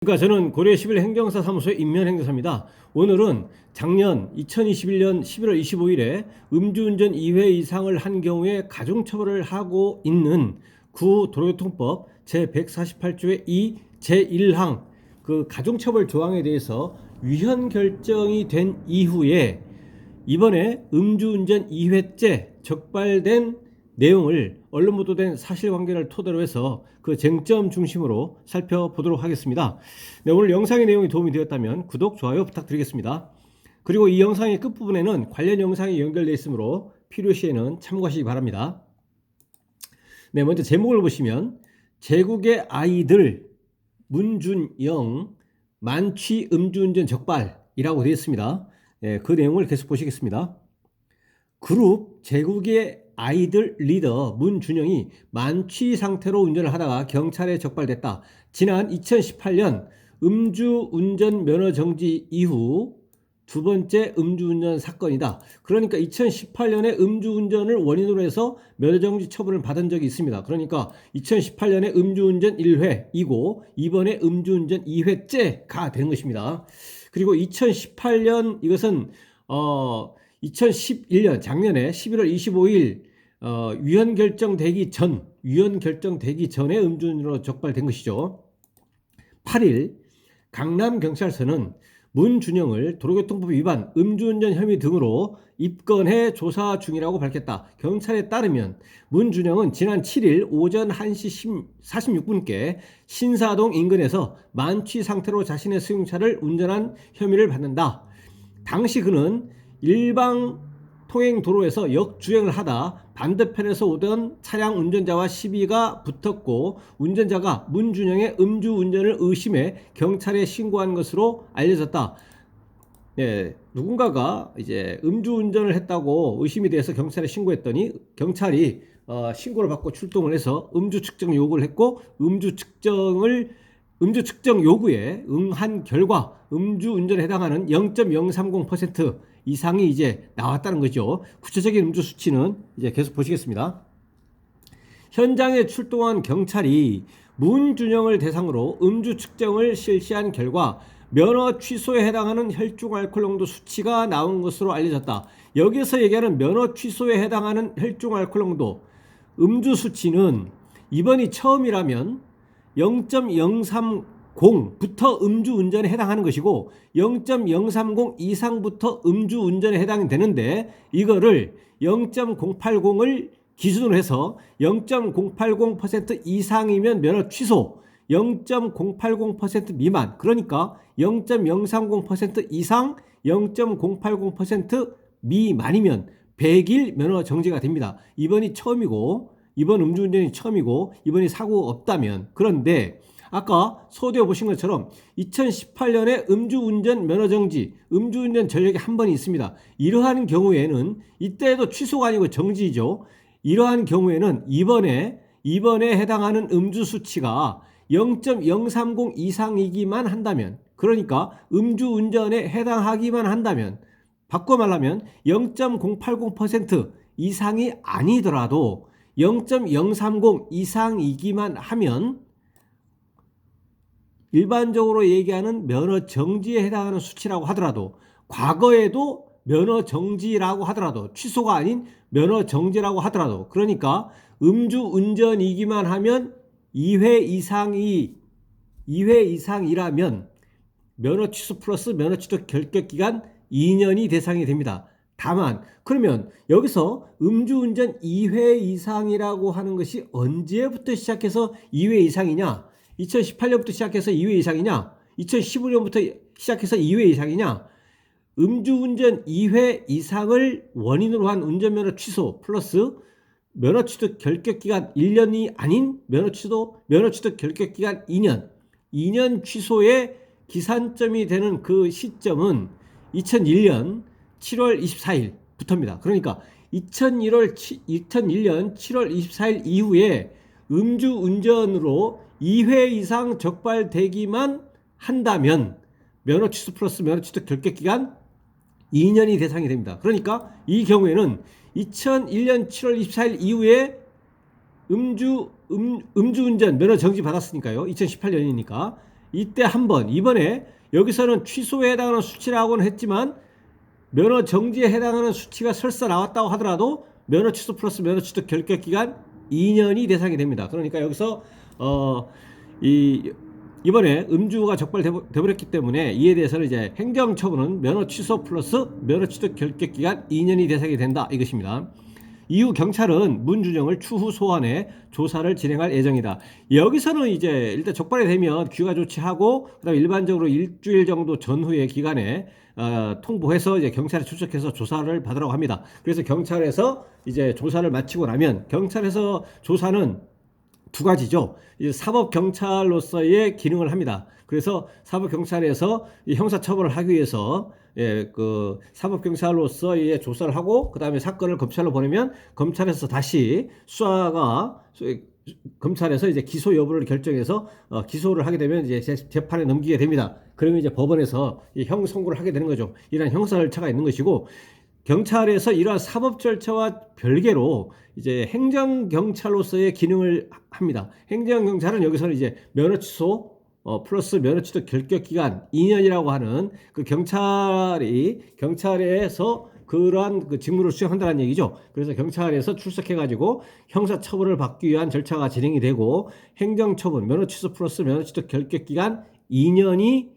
그러니까 저는 고려 11 행정사 사무소의 임면행정사입니다. 오늘은 작년 2021년 11월 25일에 음주운전 2회 이상을 한 경우에 가중처벌을 하고 있는 구도로교통법 제148조의 2 제1항 그 가중처벌 조항에 대해서 위헌 결정이 된 이후에 이번에 음주운전 2회째 적발된 내용을 언론 보도된 사실관계를 토대로 해서 그 쟁점 중심으로 살펴보도록 하겠습니다. 네, 오늘 영상의 내용이 도움이 되었다면 구독, 좋아요 부탁드리겠습니다. 그리고 이 영상의 끝부분에는 관련 영상이 연결되어 있으므로 필요시에는 참고하시기 바랍니다. 네, 먼저 제목을 보시면 제국의 아이들 문준영 만취 음주운전 적발이라고 되어 있습니다. 네, 그 내용을 계속 보시겠습니다. 그룹 제국의 아이들 리더 문준영이 만취 상태로 운전을 하다가 경찰에 적발됐다. 지난 2018년 음주운전 면허 정지 이후 두 번째 음주운전 사건이다. 그러니까 2018년에 음주운전을 원인으로 해서 면허정지 처분을 받은 적이 있습니다. 그러니까 2018년에 음주운전 1회이고 이번에 음주운전 2회째가 되는 것입니다. 그리고 2018년 이것은 2011년 작년에 11월 25일 위헌 결정되기 전에 음주운전으로 적발된 것이죠. 8일 강남경찰서는 문준영을 도로교통법 위반, 음주운전 혐의 등으로 입건해 조사 중이라고 밝혔다. 경찰에 따르면 문준영은 지난 7일 오전 1시 46분께 신사동 인근에서 만취 상태로 자신의 승용차를 운전한 혐의를 받는다. 당시 그는 일방 통행 도로에서 역주행을 하다 반대편에서 오던 차량 운전자와 시비가 붙었고 운전자가 문준영의 음주운전을 의심해 경찰에 신고한 것으로 알려졌다. 네, 누군가가 이제 음주운전을 했다고 의심이 돼서 경찰에 신고했더니 경찰이 신고를 받고 출동을 해서 음주 측정 요구를 했고 음주 측정 요구에 응한 결과 음주운전에 해당하는 0.030% 이상이 이제 나왔다는 거죠. 구체적인 음주 수치는 이제 계속 보시겠습니다. 현장에 출동한 경찰이 문준영을 대상으로 음주 측정을 실시한 결과 면허 취소에 해당하는 혈중 알코올 농도 수치가 나온 것으로 알려졌다. 여기서 얘기하는 면허 취소에 해당하는 혈중 알코올 농도 음주 수치는 이번이 처음이라면 0.030부터 음주운전에 해당하는 것이고 0.030 이상부터 음주운전에 해당이 되는데 이거를 0.080을 기준으로 해서 0.080% 이상이면 면허 취소, 0.080% 미만 그러니까 0.030% 이상, 0.080% 미만이면 100일 면허 정지가 됩니다. 이번이 처음이고 이번 음주운전이 처음이고 이번이 사고가 없다면 그런데 아까 소두에 보신 것처럼 2018년에 음주운전 면허정지, 음주운전 전력이 한 번이 있습니다. 이러한 경우에는 이때도 취소가 아니고 정지죠. 이러한 경우에는 이번에 해당하는 음주 수치가 0.030 이상이기만 한다면 그러니까 음주운전에 해당하기만 한다면 바꿔 말하면 0.080% 이상이 아니더라도 0.030 이상이기만 하면 일반적으로 얘기하는 면허 정지에 해당하는 수치라고 하더라도 과거에도 면허 정지라고 하더라도 취소가 아닌 면허 정지라고 하더라도 그러니까 음주운전이기만 하면 2회 이상이라면 면허 취소 플러스 면허 취소 결격 기간 2년이 대상이 됩니다. 다만 그러면 여기서 음주운전 2회 이상이라고 하는 것이 언제부터 시작해서 2회 이상이냐? 2018년부터 시작해서 2회 이상이냐? 2015년부터 시작해서 2회 이상이냐? 음주운전 2회 이상을 원인으로 한 운전면허 취소 플러스 면허 취소 결격기간 1년이 아닌 면허 취소 결격기간 2년 취소의 기산점이 되는 그 시점은 2001년 7월 24일부터입니다. 그러니까 2001년 7월 24일 이후에 음주운전으로 2회 이상 적발되기만 한다면 면허 취소 플러스 면허 취소 결격기간 2년이 대상이 됩니다. 그러니까 이 경우에는 2001년 7월 24일 이후에 음주운전 면허 정지 받았으니까요. 2018년이니까 이때 한 번, 이번에 여기서는 취소에 해당하는 수치라고는 했지만 면허 정지에 해당하는 수치가 설사 나왔다고 하더라도 면허 취소 플러스 면허 취득 결격 기간 2년이 대상이 됩니다. 그러니까 여기서 이번에 음주가 적발되버렸기 때문에 이에 대해서는 이제 행정처분은 면허 취소 플러스 면허 취득 결격 기간 2년이 대상이 된다 이것입니다. 이후 경찰은 문준영을 추후 소환해 조사를 진행할 예정이다. 여기서는 이제 일단 적발이 되면 귀가 조치하고 그다음 일반적으로 일주일 정도 전후의 기간에 통보해서 이제 경찰에 출석해서 조사를 받으라고 합니다. 그래서 경찰에서 이제 조사를 마치고 나면 경찰에서 조사는 두 가지죠. 이제 사법경찰로서의 기능을 합니다. 그래서 사법경찰에서 이 형사처벌을 하기 위해서 그 사법경찰로서의 조사를 하고 그 다음에 사건을 검찰로 보내면 검찰에서 다시 수사가 검찰에서 이제 기소 여부를 결정해서 기소를 하게 되면 이제 재판에 넘기게 됩니다. 그러면 이제 법원에서 형 선고를 하게 되는 거죠. 이런 형사 절차가 있는 것이고 경찰에서 이러한 사법 절차와 별개로 이제 행정경찰로서의 기능을 합니다. 행정경찰은 여기서는 이제 면허 취소 플러스 면허 취득 결격 기간 2년이라고 하는 그 경찰에서 그러한 그 직무를 수행한다는 얘기죠. 그래서 경찰에서 출석해가지고 형사처벌을 받기 위한 절차가 진행이 되고 행정처분 면허 취소 플러스 면허 취득 결격 기간 2년이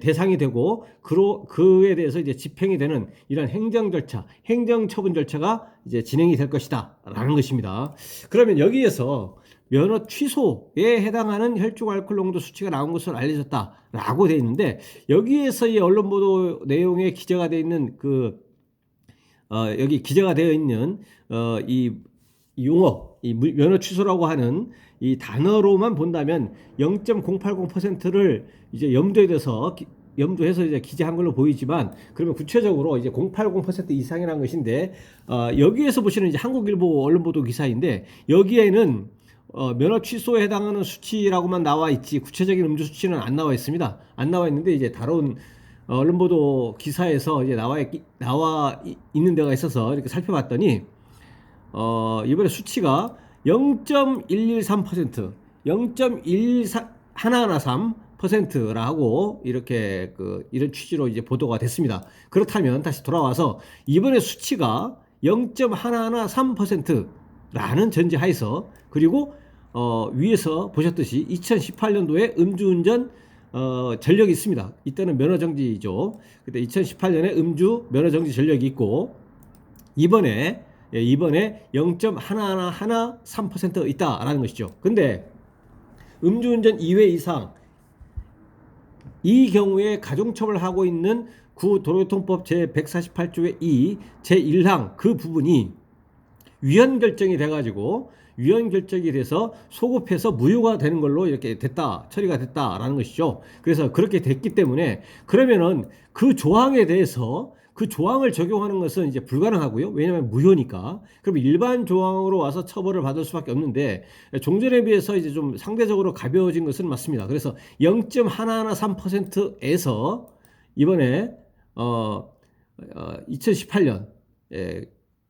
대상이 되고 그에 대해서 이제 집행이 되는 이런 행정 절차, 행정처분 절차가 이제 진행이 될 것이다라는 것입니다. 그러면 여기에서 면허 취소에 해당하는 혈중 알코올 농도 수치가 나온 것으로 알려졌다라고 되어 있는데 여기에서 이 언론 보도 내용에 기재가 되어 있는 여기 기재가 되어 있는 이 용어, 이 면허 취소라고 하는 이 단어로만 본다면 0.080%를 이제 염두해서 이제 기재한 걸로 보이지만 그러면 구체적으로 이제 080% 이상이라는 것인데 여기에서 보시는 이제 한국일보 언론 보도 기사인데 여기에는 면허 취소에 해당하는 수치라고만 나와 있지 구체적인 음주 수치는 안 나와 있습니다. 안 나와 있는데 이제 다룬 언론 보도 기사에서 이제 나와 있는 데가 있어서 이렇게 살펴봤더니 이번에 수치가 0.113%, 0.113%라고 이렇게 이런 취지로 이제 보도가 됐습니다. 그렇다면 다시 돌아와서 이번에 수치가 0.113%라는 전제하에서 그리고 위에서 보셨듯이 2018년도에 음주운전 전력이 있습니다. 이때는 면허정지죠. 그때 2018년에 음주 면허정지 전력이 있고 이번에 0.113% 있다라는 것이죠. 근데 음주운전 2회 이상 이 경우에 가중처벌하고 있는 구도로교통법 제148조의 2 제1항 그 부분이 위헌 결정이 돼가지고 위헌 결정이 돼서 소급해서 무효가 되는 걸로 이렇게 처리가 됐다라는 것이죠. 그래서 그렇게 됐기 때문에 그러면은 그 조항에 대해서 그 조항을 적용하는 것은 이제 불가능하고요. 왜냐하면 무효니까. 그럼 일반 조항으로 와서 처벌을 받을 수밖에 없는데 종전에 비해서 이제 좀 상대적으로 가벼워진 것은 맞습니다. 그래서 0.113%에서 이번에 2018년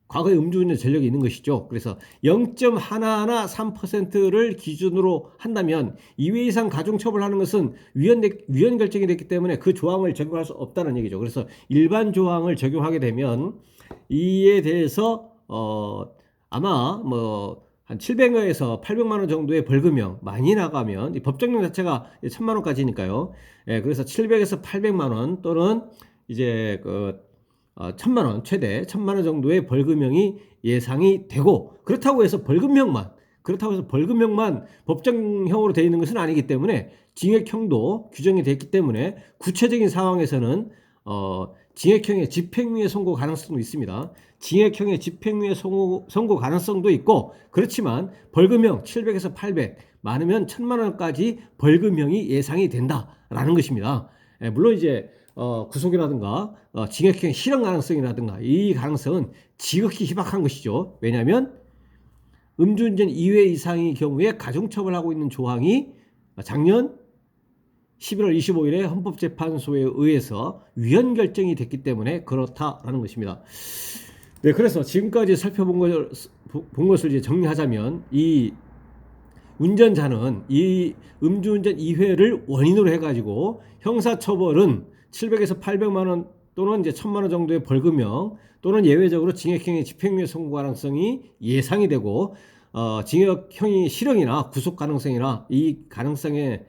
과거에 음주운전 전력이 있는 것이죠. 그래서 0.113%를 기준으로 한다면 2회 이상 가중처벌하는 것은 위헌 결정이 됐기 때문에 그 조항을 적용할 수 없다는 얘기죠. 그래서 일반 조항을 적용하게 되면 이에 대해서 아마 뭐 한 700에서 800만 원 정도의 벌금형 많이 나가면 이 법정형 자체가 1000만 원까지니까요. 그래서 700에서 800만 원 또는 이제 1000만 원 최대 1000만 원 정도의 벌금형이 예상이 되고 그렇다고 해서 벌금형만 법정형으로 되어 있는 것은 아니기 때문에 징역형도 규정이 되어 있기 때문에 구체적인 상황에서는 징역형의 집행유예 선고 가능성도 있습니다. 징역형의 집행유예 선고 가능성도 있고 그렇지만 벌금형 700에서 800 많으면 1000만 원까지 벌금형이 예상이 된다라는 것입니다. 물론 이제 구속이라든가 징역형 실형 가능성이라든가 이 가능성은 지극히 희박한 것이죠. 왜냐하면 음주운전 2회 이상의 경우에 가중처벌하고 있는 조항이 작년 11월 25일에 헌법재판소에 의해서 위헌 결정이 됐기 때문에 그렇다라는 것입니다. 네, 그래서 지금까지 살펴본 것을 이제 정리하자면 이 운전자는 이 음주운전 2회를 원인으로 해가지고 형사처벌은 700에서 800만 원 또는 이제 1000만 원 정도의 벌금형 또는 예외적으로 징역형의 집행유예 선고 가능성이 예상이 되고 징역형이 실형이나 구속 가능성이나 이 가능성에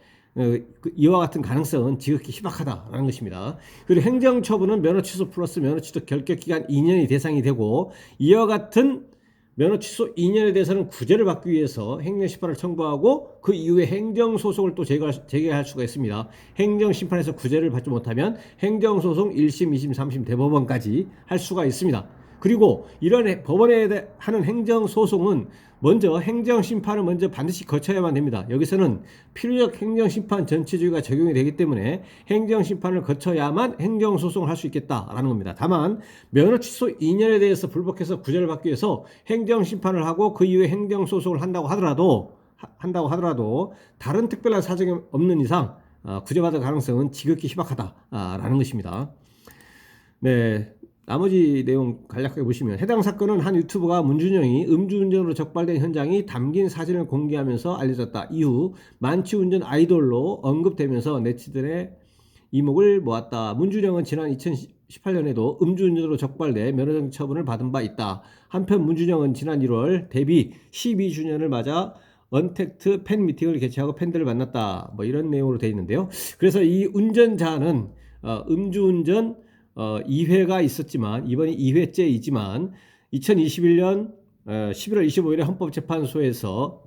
이와 같은 가능성은 지극히 희박하다라는 것입니다. 그리고 행정처분은 면허 취소 플러스 면허 취소 결격 기간 2년이 대상이 되고 이와 같은 면허 취소 2년에 대해서는 구제를 받기 위해서 행정심판을 청구하고 그 이후에 행정소송을 또 제기할 수가 있습니다. 행정심판에서 구제를 받지 못하면 행정소송 1심, 2심, 3심 대법원까지 할 수가 있습니다. 그리고 이런 법원에 하는 행정소송은 먼저 행정심판을 먼저 반드시 거쳐야만 됩니다. 여기서는 필요적 행정심판 전체주의가 적용이 되기 때문에 행정심판을 거쳐야만 행정소송을 할 수 있겠다라는 겁니다. 다만 면허 취소 2년에 대해서 불복해서 구제를 받기 위해서 행정심판을 하고 그 이후에 행정소송을 한다고 하더라도 다른 특별한 사정이 없는 이상 구제받을 가능성은 지극히 희박하다라는 것입니다. 네. 나머지 내용 간략하게 보시면 해당 사건은 한 유튜버가 문준영이 음주운전으로 적발된 현장이 담긴 사진을 공개하면서 알려졌다. 이후 만취운전 아이돌로 언급되면서 네티즌의 이목을 모았다. 문준영은 지난 2018년에도 음주운전으로 적발돼 면허정지 처분을 받은 바 있다. 한편 문준영은 지난 1월 데뷔 12주년을 맞아 언택트 팬 미팅을 개최하고 팬들을 만났다. 뭐 이런 내용으로 되어 있는데요. 그래서 이 운전자는 음주운전 2회가 있었지만 이번이 2회째이지만 2021년 11월 25일에 헌법재판소에서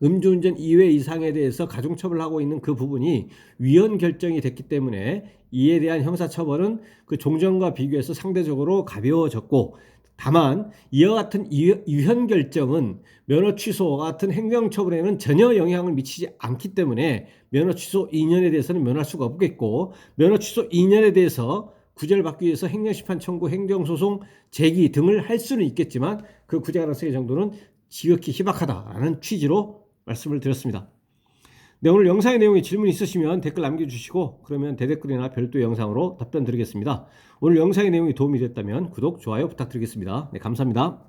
음주운전 2회 이상에 대해서 가중처벌하고 있는 그 부분이 위헌 결정이 됐기 때문에 이에 대한 형사처벌은 그 종전과 비교해서 상대적으로 가벼워졌고 다만 이와 같은 위헌 결정은 면허 취소와 같은 행정처벌에는 전혀 영향을 미치지 않기 때문에 면허 취소 2년에 대해서는 면할 수가 없겠고 면허 취소 2년에 대해서 구제를 받기 위해서 행정심판 청구, 행정소송 제기 등을 할 수는 있겠지만 그 구제 가능성의 정도는 지극히 희박하다라는 취지로 말씀을 드렸습니다. 네, 오늘 영상의 내용에 질문 있으시면 댓글 남겨주시고 그러면 대댓글이나 별도 영상으로 답변 드리겠습니다. 오늘 영상의 내용이 도움이 됐다면 구독, 좋아요 부탁드리겠습니다. 네, 감사합니다.